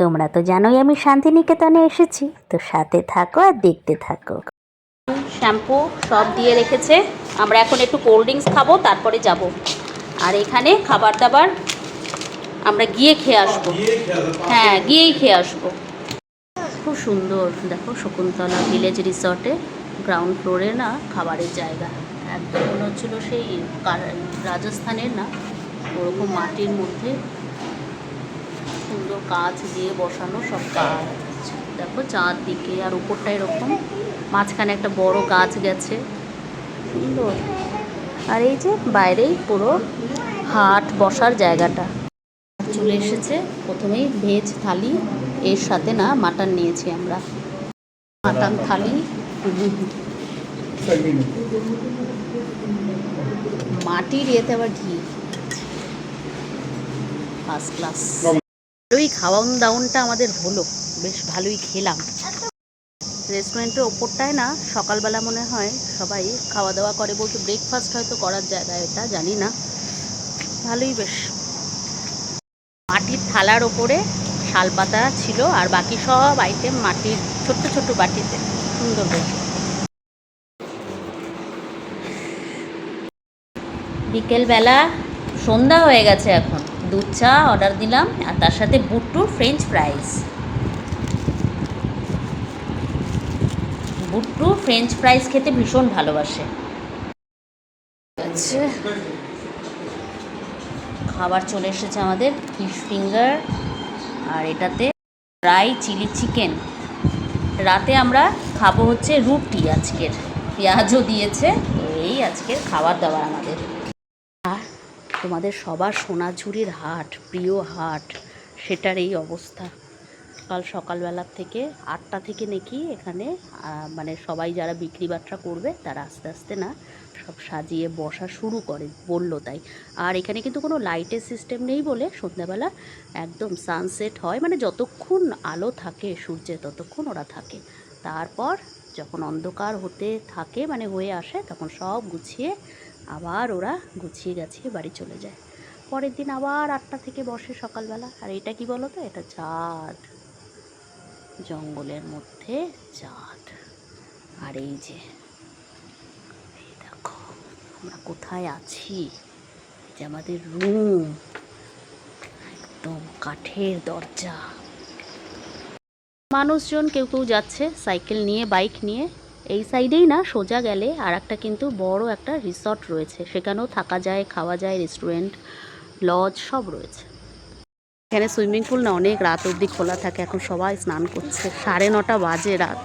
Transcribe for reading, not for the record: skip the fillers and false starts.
তোমরা তো জানোই আমি শান্তিনিকেতনে এসেছি, তো সাথে থাকো আর দেখতে থাকো। শ্যাম্পু সব দিয়ে রেখেছে, আমরা এখন একটু কোল্ড ড্রিঙ্কস খাবো, তারপরে যাব। আর এখানে খাবার দাবার আমরা গিয়ে খেয়ে আসবো। হ্যাঁ, গিয়েই খেয়ে আসবো। খুব সুন্দর, দেখো শকুন্তলা ভিলেজ রিসর্টে গ্রাউন্ড ফ্লোরে না খাবারের জায়গা, একদম মনে হচ্ছিলো সেই রাজস্থানের না ওরকম মাটির মধ্যে সুন্দর কাঁচ দিয়ে বসানো সব কাজ। দেখো চারদিকে, আর উপরটা এরকম, মাঝখানে একটা বড় গাছ গেছে, সুন্দর। আর এই যে বাইরেই পুরো হাট বসার জায়গাটা। চলে এসেছে, প্রথমেই ভেজ থালি, এর সাথে না মাটন নিয়েছি আমরা, মাটন থালি, মাটির ইয়েতে আবার ঘি, ফার্স্ট ক্লাস। ওই খাওয়ান দাওয়ানটা আমাদের হলো, বেশ ভালোই খেলাম। রেস্টুরেন্টের ওপরটায় না সকালবেলা মনে হয় সবাই খাওয়া দাওয়া করে, বলতে ব্রেকফাস্ট হয়তো করার জায়গা, এটা জানি না, ভালোই বেশ। মাটির থালার ওপরে শালপাতা ছিল, আর বাকি সব আইটেম মাটির ছোট্ট ছোট্ট বাটিতে, সুন্দর বেশ। বিকেলবেলা, সন্ধ্যা হয়ে গেছে এখন, দুধ চা অর্ডার দিলাম, আর তার সাথে বুট্টুর ফ্রেঞ্চ ফ্রাইস। বুট্টু ফ্রেঞ্চ ফ্রাইস খেতে ভীষণ ভালোবাসে। আচ্ছা, খাবার চলে এসেছে আমাদের, ফিশ ফিঙ্গার, আর এটাতে ফ্রাই চিলি চিকেন। রাতে আমরা খাবো হচ্ছে রুটি, আজকের পেঁয়াজও দিয়েছে, তো এই আজকের খাবার দাবার আমাদের। আর তোমাদের সবার সোনাঝুরির হাট, প্রিয় হাট, সেটার এই অবস্থা। কাল সকালবেলার থেকে 8টা থেকে নাকি এখানে মানে সবাই যারা বিক্রি বাট্রা করবে তারা আস্তে আস্তে না সব সাজিয়ে বসা শুরু করে, বললো তাই। আর এখানে কিন্তু কোনো লাইটের সিস্টেম নেই বলে সন্ধ্যাবেলা একদম সানসেট হয়, মানে যতক্ষণ আলো থাকে সূর্যে ততক্ষণ ওরা থাকে। তারপর যখন অন্ধকার হতে থাকে, মানে হয়ে আসে, তখন সব গুছিয়ে আবার ওরা গুছিয়ে গাছিয়ে বাড়ি চলে যায়। পরের দিন আবার 8টা থেকে বসে সকালবেলা। আর এটা কি বলো তো, এটা চাঁদ, জঙ্গলের মধ্যে চাঁদ। আর এই যে দেখো আমরা কোথায় আছি, যে আমাদের রুম, একদম কাঠের দরজা। মানুষজন কেউ কেউ যাচ্ছে সাইকেল নিয়ে, বাইক নিয়ে। এই সাইডেই না সোজা গেলে আর একটা কিন্তু বড় একটা রিসর্ট রয়েছে, সেখানেও থাকা যায়, খাওয়া যায়, রেস্টুরেন্ট, লজ সব রয়েছে। এখানে সুইমিং পুল না অনেক রাত অবধি খোলা থাকে, এখন সবাই স্নান করছে, 9:30 বাজে রাত।